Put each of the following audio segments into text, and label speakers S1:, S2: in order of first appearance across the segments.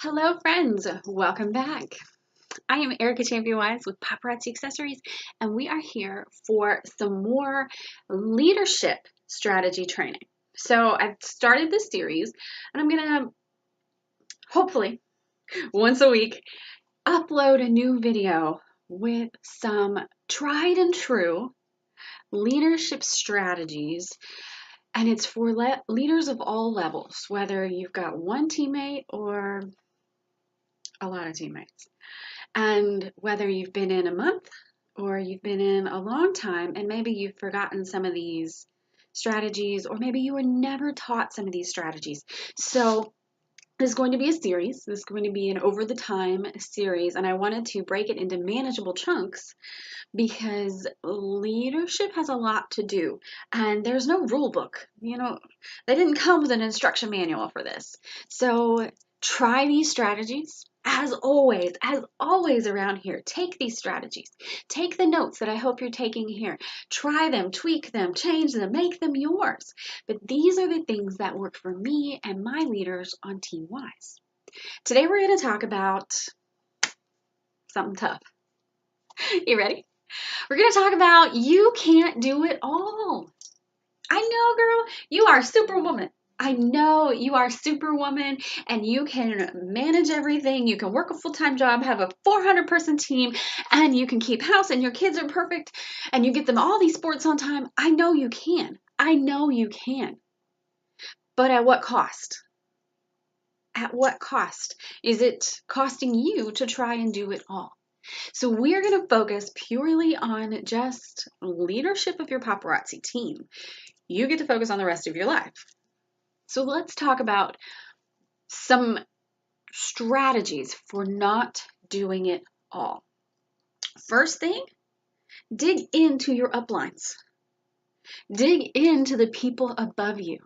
S1: Hello, friends. Welcome back. I am Ericka Champion Wise with Paparazzi Accessories, and we are here for some more leadership strategy training. So I've started this series, and I'm going to hopefully once a week upload a new video with some tried and true leadership strategies. And it's for leaders of all levels, whether you've got one teammate or a lot of teammates. And whether you've been in a month or you've been in a long time and maybe you've forgotten some of these strategies, or maybe you were never taught some of these strategies. So this is going to be a series. This is going to be an over the time series, and I wanted to break it into manageable chunks because leadership has a lot to do, and there's no rule book. They didn't come with an instruction manual for this. So try these strategies. As always around here, take these strategies. Take the notes that I hope you're taking here. Try them, tweak them, change them, make them yours. But these are the things that work for me and my leaders on Team Wise. Today we're going to talk about something tough. You ready? We're going to talk about you can't do it all. I know, girl, you are Superwoman. I know you are Superwoman and you can manage everything. You can work a full-time job, have a 400-person team, and you can keep house and your kids are perfect and you get them all these sports on time. I know you can. I know you can. But at what cost? At what cost? Is it costing you to try and do it all? So we're going to focus purely on just leadership of your paparazzi team. You get to focus on the rest of your life. So let's talk about some strategies for not doing it all. First thing, dig into your uplines. Dig into the people above you.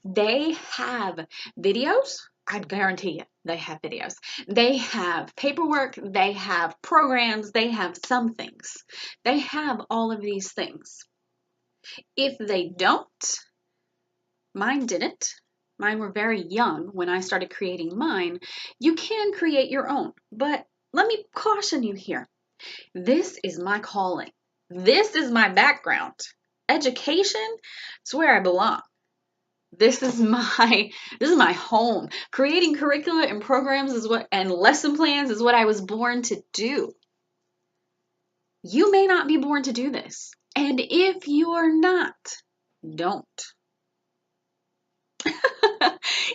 S1: They have videos. I guarantee you they have videos. They have paperwork. They have programs. They have some things. They have all of these things. If they don't, mine didn't. Mine were very young when I started creating mine. You can create your own, but let me caution you here. This is my calling. This is my background. Education is where I belong. This is my home. Creating curricula and programs and lesson plans is what I was born to do. You may not be born to do this. And if you're not, don't.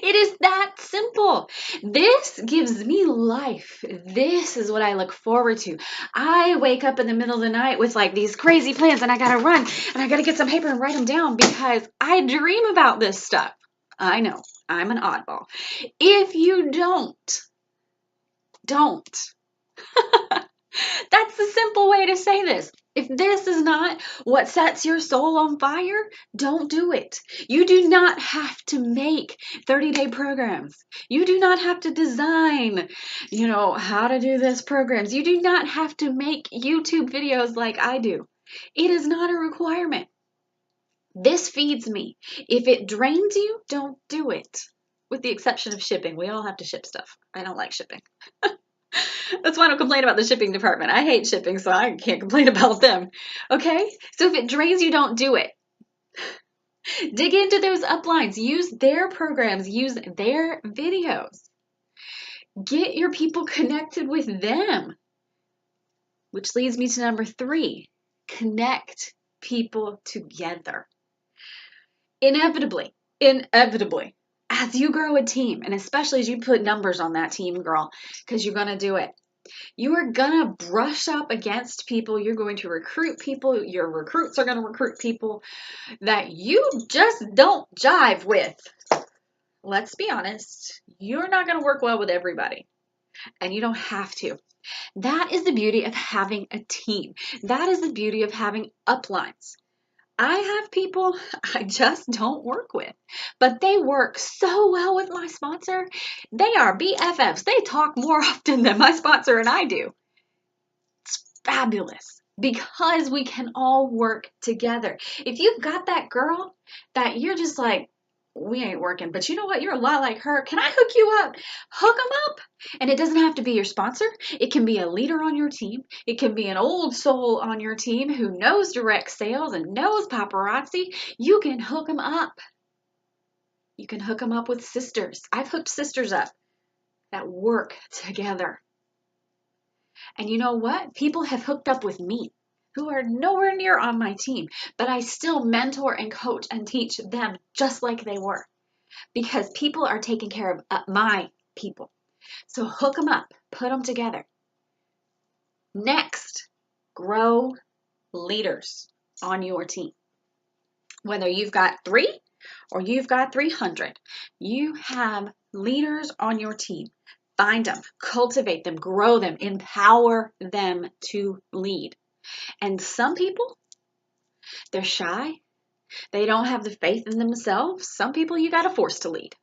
S1: It is that simple. This gives me life. This is what I look forward to. I wake up in the middle of the night with like these crazy plans and I gotta run and I gotta get some paper and write them down because I dream about this stuff. I know, I'm an oddball. If you don't. That's the simple way to say this. If this is not what sets your soul on fire, don't do it. You do not have to make 30-day programs. You do not have to design, how to do this programs. You do not have to make YouTube videos like I do. It is not a requirement. This feeds me. If it drains you, don't do it. With the exception of shipping. We all have to ship stuff. I don't like shipping. That's why I don't complain about the shipping department. I hate shipping, so I can't complain about them. Okay? So if it drains you, don't do it. Dig into those uplines. Use their programs. Use their videos. Get your people connected with them. Which leads me to number 3. Connect people together. Inevitably, as you grow a team, and especially as you put numbers on that team, girl, because you're going to do it. You are going to brush up against people. You're going to recruit people. Your recruits are going to recruit people that you just don't jive with. Let's be honest. You're not going to work well with everybody. And you don't have to. That is the beauty of having a team. That is the beauty of having uplines. I have people I just don't work with, but they work so well with my sponsor. They are BFFs. They talk more often than my sponsor and I do. It's fabulous because we can all work together. If you've got that girl that you're just like, we ain't working. But you know what? You're a lot like her. Can I hook you up? Hook them up. And it doesn't have to be your sponsor. It can be a leader on your team. It can be an old soul on your team who knows direct sales and knows paparazzi. You can hook them up. You can hook them up with sisters. I've hooked sisters up that work together. And you know what? People have hooked up with me who are nowhere near on my team, but I still mentor and coach and teach them just like they were, because people are taking care of my people. So hook them up, put them together. Next, grow leaders on your team. Whether you've got 3 or you've got 300, you have leaders on your team. Find them, cultivate them, grow them, empower them to lead. And some people, they're shy. They don't have the faith in themselves. Some people you got to force to lead.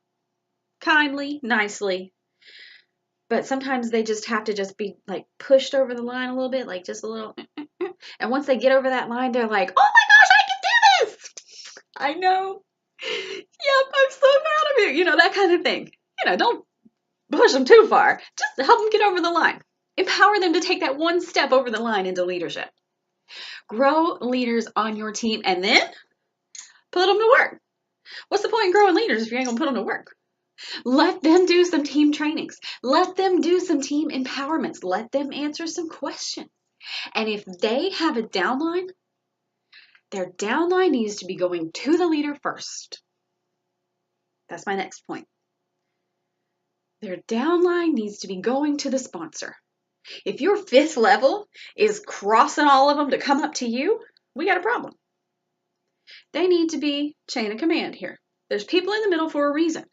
S1: Kindly, nicely. But sometimes they just have to just be like pushed over the line a little bit, like just a little. And once they get over that line, they're like, oh my gosh, I can do this. I know. Yep, I'm so proud of you. You know, that kind of thing. You know, don't push them too far. Just help them get over the line. Empower them to take that one step over the line into leadership. Grow leaders on your team and then put them to work. What's the point in growing leaders if you ain't gonna put them to work? Let them do some team trainings. Let them do some team empowerments. Let them answer some questions. And if they have a downline, their downline needs to be going to the leader first. That's my next point. Their downline needs to be going to the sponsor. If your 5th level is crossing all of them to come up to you, we got a problem. They need to be chain of command here. There's people in the middle for a reason.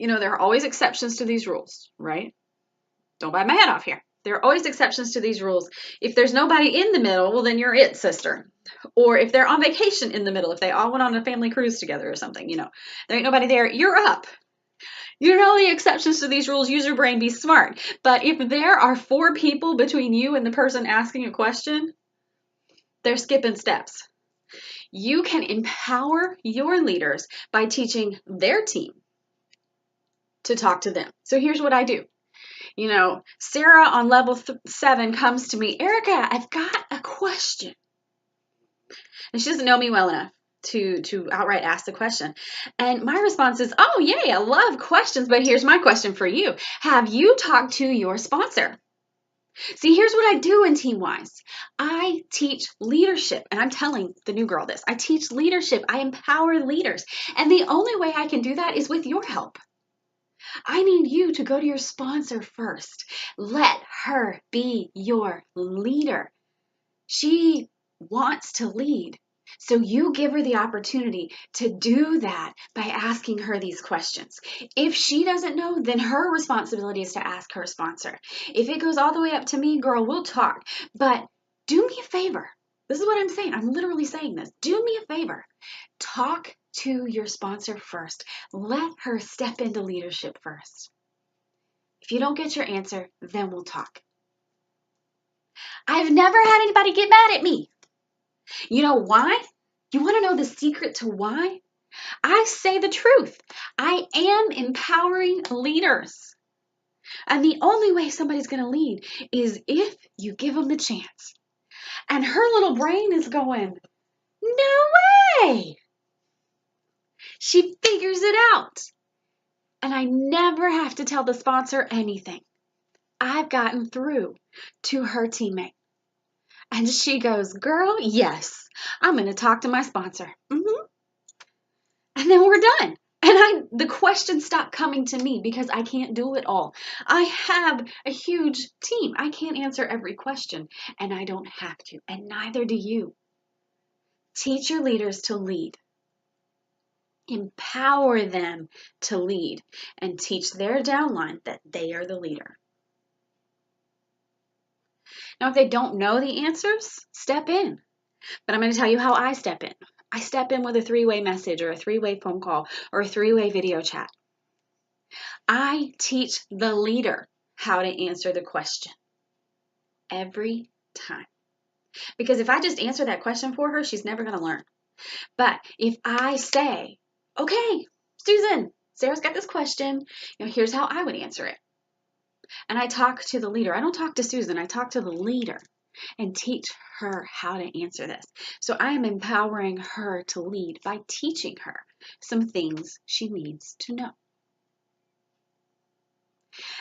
S1: You know, there are always exceptions to these rules, right? Don't bite my head off here. There are always exceptions to these rules. If there's nobody in the middle, well, then you're it, sister. Or if they're on vacation in the middle, if they all went on a family cruise together or something, you know, there ain't nobody there, you're up. You know the exceptions to these rules, use your brain, be smart. But if there are 4 people between you and the person asking a question, they're skipping steps. You can empower your leaders by teaching their team to talk to them. So here's what I do. You know, Sarah on level 7 comes to me, Ericka, I've got a question. And she doesn't know me well enough to outright ask the question. And my response is, oh, yay, I love questions, but here's my question for you. Have you talked to your sponsor? See, here's what I do in TeamWise. I teach leadership, and I'm telling the new girl this. I teach leadership. I empower leaders. And the only way I can do that is with your help. I need you to go to your sponsor first. Let her be your leader. She wants to lead. So you give her the opportunity to do that by asking her these questions. If she doesn't know, then her responsibility is to ask her sponsor. If it goes all the way up to me, girl, we'll talk. But do me a favor. This is what I'm saying. I'm literally saying this. Do me a favor. Talk to your sponsor first. Let her step into leadership first. If you don't get your answer, then we'll talk. I've never had anybody get mad at me. You know why? You want to know the secret to why? I say the truth. I am empowering leaders. And the only way somebody's going to lead is if you give them the chance. And her little brain is going, no way. She figures it out. And I never have to tell the sponsor anything. I've gotten through to her teammate. And she goes, girl, yes, I'm going to talk to my sponsor. And then we're done. And the questions stop coming to me because I can't do it all. I have a huge team. I can't answer every question, and I don't have to, and neither do you. Teach your leaders to lead. Empower them to lead, and teach their downline that they are the leader. Now, if they don't know the answers, step in. But I'm going to tell you how I step in. I step in with a 3-way message or a 3-way phone call or a 3-way video chat. I teach the leader how to answer the question every time. Because if I just answer that question for her, she's never going to learn. But if I say, Okay, Susan, Sarah's got this question. Here's how I would answer it. And I talk to the leader. I don't talk to Susan. I talk to the leader and teach her how to answer this. So I am empowering her to lead by teaching her some things she needs to know.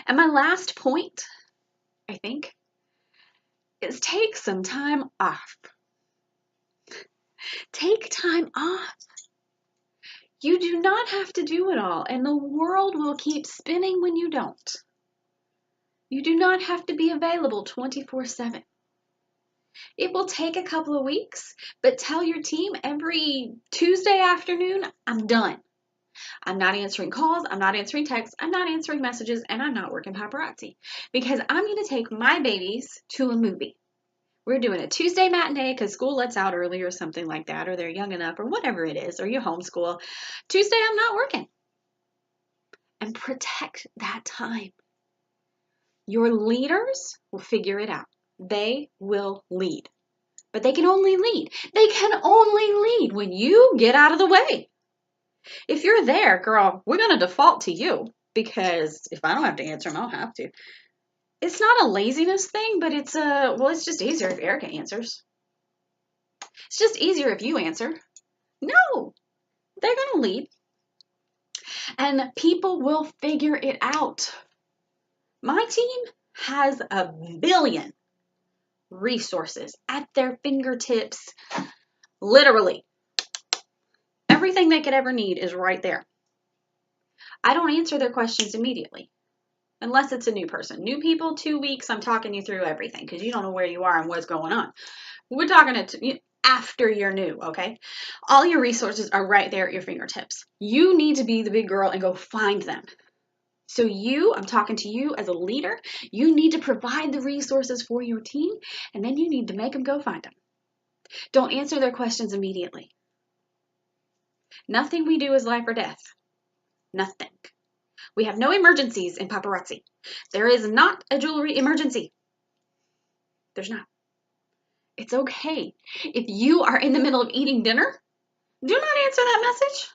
S1: And my last point, I think, is take some time off. Take time off. You do not have to do it all, and the world will keep spinning when you don't. You do not have to be available 24/7. It will take a couple of weeks, but tell your team every Tuesday afternoon, I'm done. I'm not answering calls, I'm not answering texts, I'm not answering messages, and I'm not working paparazzi because I'm going to take my babies to a movie. We're doing a Tuesday matinee because school lets out early or something like that, or they're young enough, or whatever it is, or you homeschool. Tuesday, I'm not working. And protect that time. Your leaders will figure it out. They will lead. But they can only lead. They can only lead when you get out of the way. If you're there, girl, we're going to default to you because if I don't have to answer them, I'll have to. It's not a laziness thing, but it's just easier if Ericka answers. It's just easier if you answer. No, they're going to lead. And people will figure it out. My team has a billion resources at their fingertips. Literally. Everything they could ever need is right there. I don't answer their questions immediately. Unless it's a new person. New people, 2 weeks, I'm talking you through everything because you don't know where you are and what's going on. We're talking after you're new, okay? All your resources are right there at your fingertips. You need to be the big girl and go find them. So I'm talking to you as a leader, you need to provide the resources for your team, and then you need to make them go find them. Don't answer their questions immediately. Nothing we do is life or death. Nothing. We have no emergencies in paparazzi. There is not a jewelry emergency. There's not. It's okay. If you are in the middle of eating dinner, do not answer that message.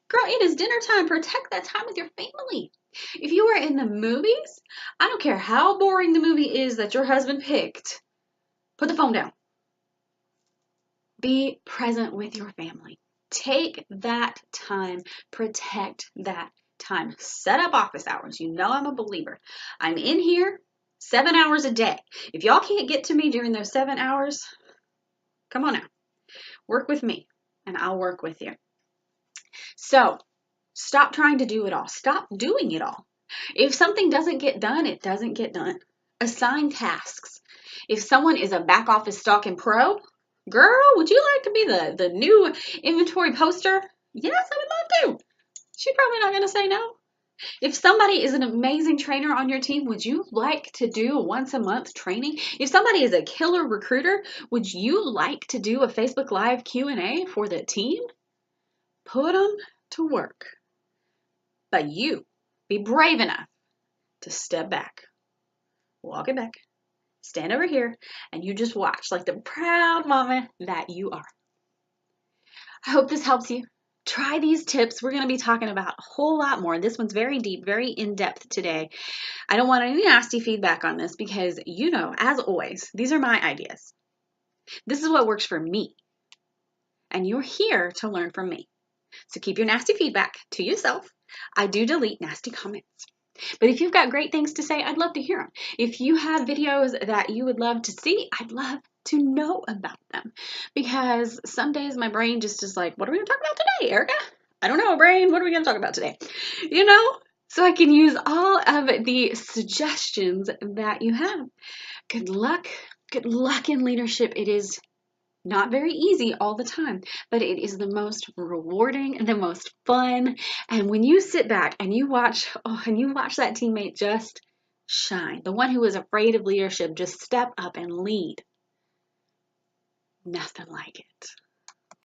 S1: Girl, it is dinner time. Protect that time with your family. If you are in the movies, I don't care how boring the movie is that your husband picked, put the phone down. Be present with your family. Take that time. Protect that time. Set up office hours. You know I'm a believer. I'm in here 7 hours a day. If y'all can't get to me during those 7 hours, come on now. Work with me and I'll work with you. So stop trying to do it all. Stop doing it all. If something doesn't get done, it doesn't get done. Assign tasks. If someone is a back office stalking pro, girl, would you like to be the new inventory poster? Yes, I would love to. She's probably not going to say no. If somebody is an amazing trainer on your team, would you like to do a once a month training? If somebody is a killer recruiter, would you like to do a Facebook Live Q&A for the team? Put them to work. But you be brave enough to step back, walk it back, stand over here, and you just watch like the proud mama that you are. I hope this helps you. Try these tips. We're going to be talking about a whole lot more. This one's very deep, very in-depth today. I don't want any nasty feedback on this because, as always, these are my ideas. This is what works for me. And you're here to learn from me. So keep your nasty feedback to yourself. I do delete nasty comments. But if you've got great things to say, I'd love to hear them. If you have videos that you would love to see, I'd love to know about them. Because some days my brain just is like, what are we going to talk about today, Ericka? I don't know, brain. What are we going to talk about today? So I can use all of the suggestions that you have. Good luck. Good luck in leadership. It is not very easy all the time, but it is the most rewarding and the most fun. And when you sit back and you watch that teammate just shine, the one who is afraid of leadership, just step up and lead. Nothing like it.